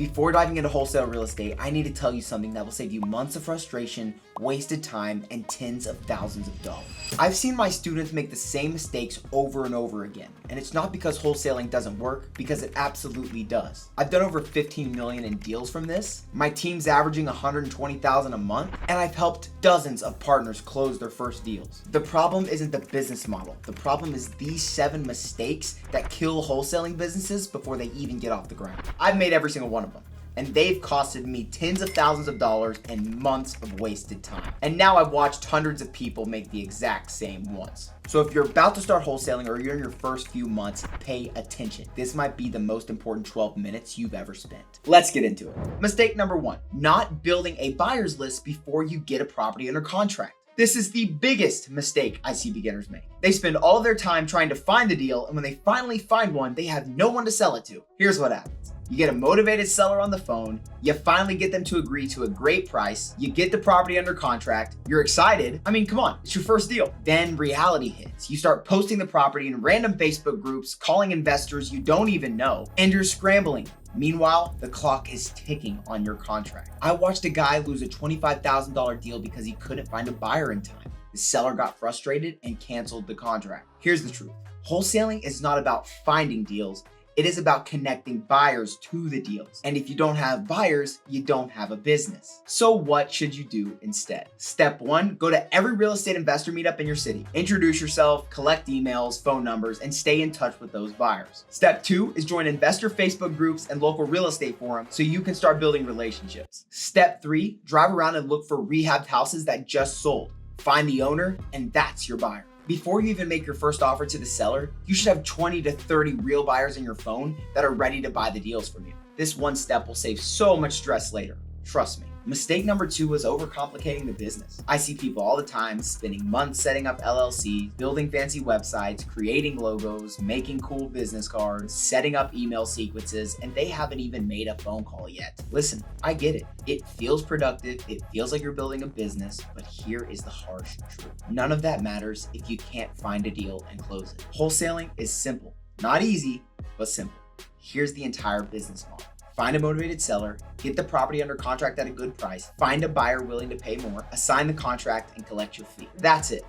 Before diving into wholesale real estate, I need to tell you something that will save you months of frustration, wasted time, and tens of thousands of dollars. I've seen my students make the same mistakes over and over again, and it's not because wholesaling doesn't work, because it absolutely does. I've done over 15 million in deals from this. My team's averaging 120,000 a month, and I've helped dozens of partners close their first deals. The problem isn't the business model. The problem is these 7 mistakes that kill wholesaling businesses before they even get off the ground. I've made every single one of them, and they've costed me tens of thousands of dollars and months of wasted time. And now I've watched hundreds of people make the exact same ones. So if you're about to start wholesaling or you're in your first few months, pay attention. This might be the most important 12 minutes you've ever spent. Let's get into it. Mistake number 1, not building a buyer's list before you get a property under contract. This is the biggest mistake I see beginners make. They spend all their time trying to find a deal, and when they finally find one, they have no one to sell it to. Here's what happens. You get a motivated seller on the phone, you finally get them to agree to a great price, you get the property under contract, you're excited. I mean, come on, it's your first deal. Then reality hits. You start posting the property in random Facebook groups, calling investors you don't even know, and you're scrambling. Meanwhile, the clock is ticking on your contract. I watched a guy lose a $25,000 deal because he couldn't find a buyer in time. The seller got frustrated and canceled the contract. Here's the truth. Wholesaling is not about finding deals. It is about connecting buyers to the deals. And if you don't have buyers, you don't have a business. So what should you do instead? Step 1, go to every real estate investor meetup in your city. Introduce yourself, collect emails, phone numbers, and stay in touch with those buyers. Step 2 is join investor Facebook groups and local real estate forums so you can start building relationships. Step 3, drive around and look for rehabbed houses that just sold. Find the owner, and that's your buyer. Before you even make your first offer to the seller, you should have 20 to 30 real buyers in your phone that are ready to buy the deals from you. This one step will save so much stress later. Trust me. Mistake number 2 is overcomplicating the business. I see people all the time spending months setting up LLCs, building fancy websites, creating logos, making cool business cards, setting up email sequences, and they haven't even made a phone call yet. Listen, I get it. It feels productive. It feels like you're building a business, but here is the harsh truth. None of that matters if you can't find a deal and close it. Wholesaling is simple. Not easy, but simple. Here's the entire business model. Find a motivated seller, get the property under contract at a good price, find a buyer willing to pay more, assign the contract, and collect your fee. That's it.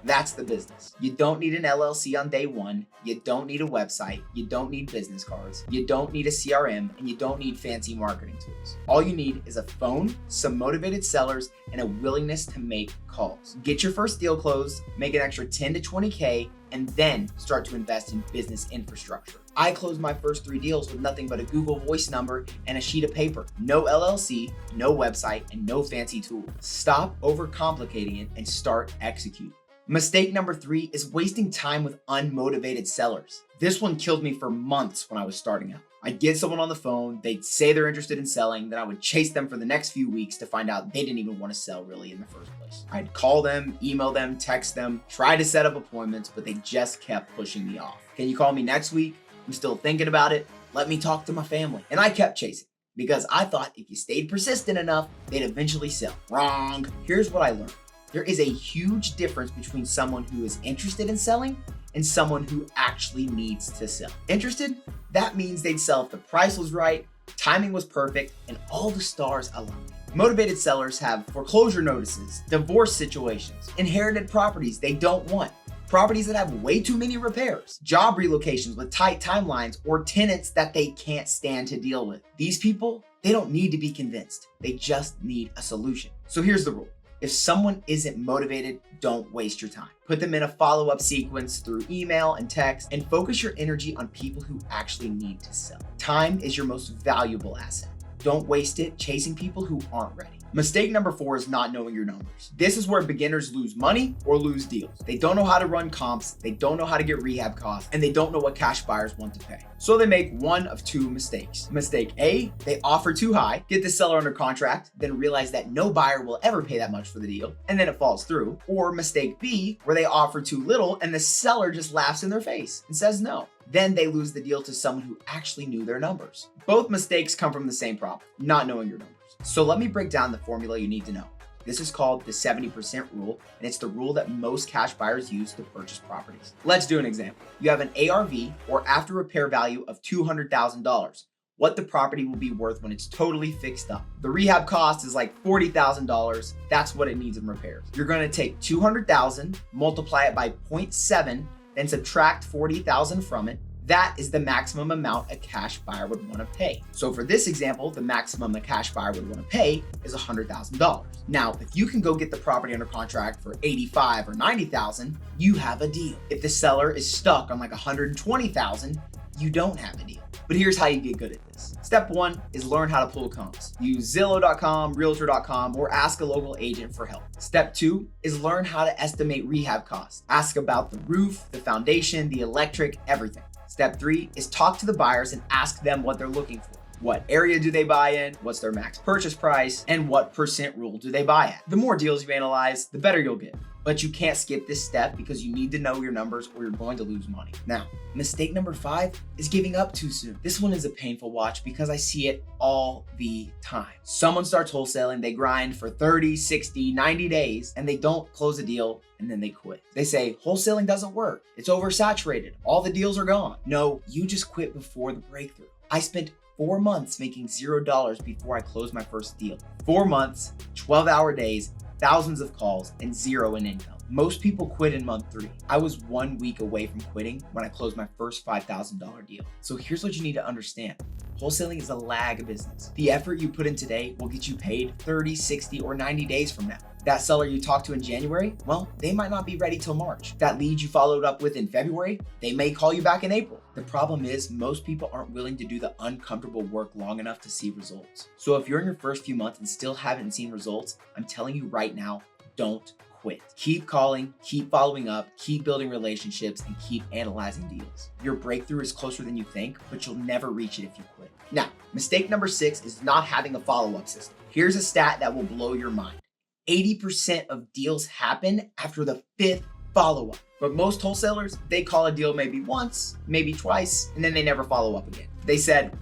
That's the business. You don't need an LLC on day 1. You don't need a website. You don't need business cards. You don't need a CRM, and you don't need fancy marketing tools. All you need is a phone, some motivated sellers, and a willingness to make calls. Get your first deal closed, make an extra 10 to 20K, and then start to invest in business infrastructure. I closed my first 3 deals with nothing but a Google Voice number and a sheet of paper. No LLC, no website, and no fancy tools. Stop overcomplicating it and start executing. Mistake number 3 is wasting time with unmotivated sellers. This one killed me for months when I was starting out. I'd get someone on the phone, they'd say they're interested in selling, then I would chase them for the next few weeks to find out they didn't even want to sell really in the first place. I'd call them, email them, text them, try to set up appointments, but they just kept pushing me off. Can you call me next week? I'm still thinking about it. Let me talk to my family. And I kept chasing because I thought if you stayed persistent enough, they'd eventually sell. Wrong. Here's what I learned. There is a huge difference between someone who is interested in selling and someone who actually needs to sell. Interested? That means they'd sell if the price was right, timing was perfect, and all the stars aligned. Motivated sellers have foreclosure notices, divorce situations, inherited properties they don't want, properties that have way too many repairs, job relocations with tight timelines, or tenants that they can't stand to deal with. These people, they don't need to be convinced. They just need a solution. So here's the rule. If someone isn't motivated, don't waste your time. Put them in a follow-up sequence through email and text, and focus your energy on people who actually need to sell. Time is your most valuable asset. Don't waste it chasing people who aren't ready. Mistake number 4 is not knowing your numbers. This is where beginners lose money or lose deals. They don't know how to run comps, they don't know how to get rehab costs, and they don't know what cash buyers want to pay. So they make one of 2 mistakes. Mistake A, they offer too high, get the seller under contract, then realize that no buyer will ever pay that much for the deal, and then it falls through. Or mistake B, where they offer too little and the seller just laughs in their face and says no. Then they lose the deal to someone who actually knew their numbers. Both mistakes come from the same problem, not knowing your numbers. So let me break down the formula you need to know. This is called the 70% rule, and it's the rule that most cash buyers use to purchase properties. Let's do an example. You have an ARV, or after repair value, of $200,000. what the property will be worth when it's totally fixed up. The rehab cost is like $40,000. That's what it needs in repairs. You're gonna take $200,000, multiply it by 0.7, then subtract 40,000 from it. That is the maximum amount a cash buyer would want to pay. So for this example, the maximum a cash buyer would want to pay is $100,000. Now, if you can go get the property under contract for $85,000 or $90,000, you have a deal. If the seller is stuck on like $120,000, you don't have a deal. But here's how you get good at this. Step 1 is learn how to pull comps. Use Zillow.com, Realtor.com, or ask a local agent for help. Step 2 is learn how to estimate rehab costs. Ask about the roof, the foundation, the electric, everything. Step 3 is talk to the buyers and ask them what they're looking for. What area do they buy in? What's their max purchase price? And what percent rule do they buy at? The more deals you analyze, the better you'll get. But you can't skip this step because you need to know your numbers or you're going to lose money. Now, mistake number 5 is giving up too soon. This one is a painful watch because I see it all the time. Someone starts wholesaling, they grind for 30, 60, 90 days, and they don't close a deal, and then they quit. They say, wholesaling doesn't work. It's oversaturated. All the deals are gone. No, you just quit before the breakthrough. I spent 4 months making $0 before I closed my first deal. 4 months, 12-hour days, thousands of calls, and zero in income. Most people quit in month 3. I was 1 week away from quitting when I closed my first $5,000 deal. So here's what you need to understand. Wholesaling is a lag business. The effort you put in today will get you paid 30, 60, or 90 days from now. That seller you talked to in January, well, they might not be ready till March. That lead you followed up with in February, they may call you back in April. The problem is most people aren't willing to do the uncomfortable work long enough to see results. So if you're in your first few months and still haven't seen results, I'm telling you right now, don't quit. Keep calling, keep following up, keep building relationships, and keep analyzing deals. Your breakthrough is closer than you think, but you'll never reach it if you quit. Now, mistake number 6 is not having a follow-up system. Here's a stat that will blow your mind. 80% of deals happen after the 5th follow-up. But most wholesalers, they call a deal maybe once, maybe twice, and then they never follow up again. They said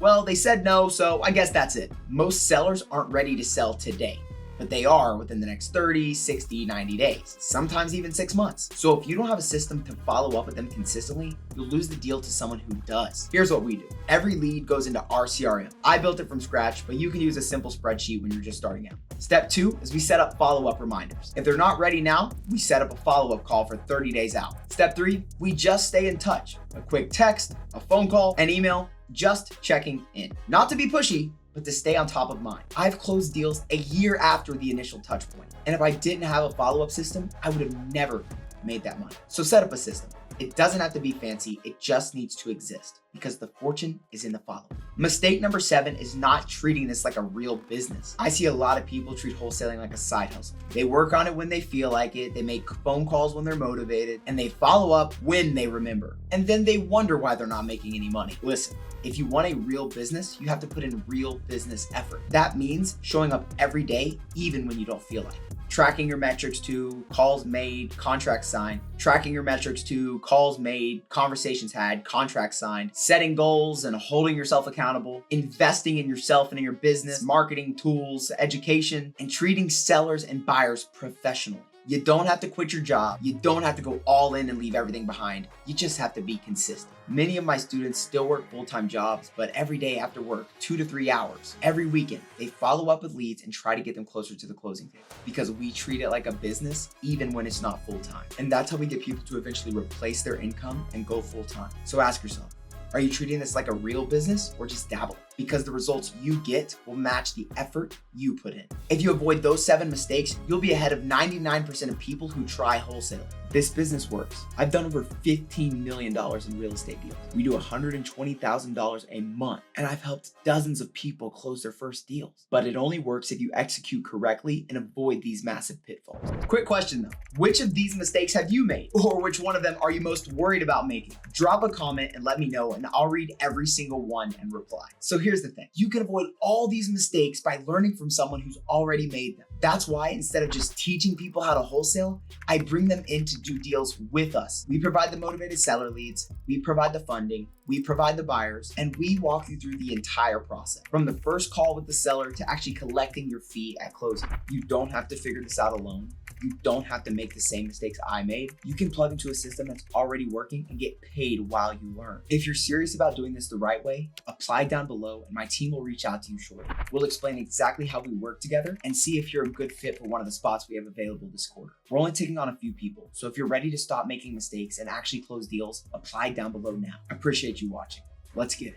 no, so I guess that's it. Most sellers aren't ready to sell today, but they are within the next 30, 60, 90 days, sometimes even 6 months. So if you don't have a system to follow up with them consistently, you'll lose the deal to someone who does. Here's what we do. Every lead goes into our CRM. I built it from scratch, but you can use a simple spreadsheet when you're just starting out. Step 2 is we set up follow-up reminders. If they're not ready now, we set up a follow-up call for 30 days out. Step 3, we just stay in touch. A quick text, a phone call, an email, just checking in. Not to be pushy, but to stay on top of mind. I've closed deals a year after the initial touch point. And if I didn't have a follow-up system, I would have never made that money. So set up a system. It doesn't have to be fancy, it just needs to exist because the fortune is in the follow-up. Mistake number 7 is not treating this like a real business. I see a lot of people treat wholesaling like a side hustle. They work on it when they feel like it, they make phone calls when they're motivated, and they follow up when they remember. And then they wonder why they're not making any money. Listen, if you want a real business, you have to put in real business effort. That means showing up every day, even when you don't feel like it. Tracking your metrics to calls made, contracts signed, tracking your metrics to calls made, conversations had, contracts signed, setting goals and holding yourself accountable, investing in yourself and in your business, marketing tools, education, and treating sellers and buyers professionally. You don't have to quit your job. You don't have to go all in and leave everything behind. You just have to be consistent. Many of my students still work full-time jobs, but every day after work, 2 to 3 hours, every weekend, they follow up with leads and try to get them closer to the closing table because we treat it like a business even when it's not full-time. And that's how we get people to eventually replace their income and go full-time. So ask yourself, are you treating this like a real business or just dabble? Because the results you get will match the effort you put in. If you avoid those 7 mistakes, you'll be ahead of 99% of people who try wholesale. This business works. I've done over $15 million in real estate deals. We do $120,000 a month, and I've helped dozens of people close their first deals. But it only works if you execute correctly and avoid these massive pitfalls. Quick question though, which of these mistakes have you made? Or which one of them are you most worried about making? Drop a comment and let me know, and I'll read every single one and reply. So here's the thing, you can avoid all these mistakes by learning from someone who's already made them. That's why instead of just teaching people how to wholesale, I bring them in to do deals with us. We provide the motivated seller leads, we provide the funding, we provide the buyers, and we walk you through the entire process. From the first call with the seller to actually collecting your fee at closing. You don't have to figure this out alone. You don't have to make the same mistakes I made. You can plug into a system that's already working and get paid while you learn. If you're serious about doing this the right way, apply down below and my team will reach out to you shortly. We'll explain exactly how we work together and see if you're a good fit for one of the spots we have available this quarter. We're only taking on a few people, so if you're ready to stop making mistakes and actually close deals, apply down below now. I appreciate you watching. Let's get it.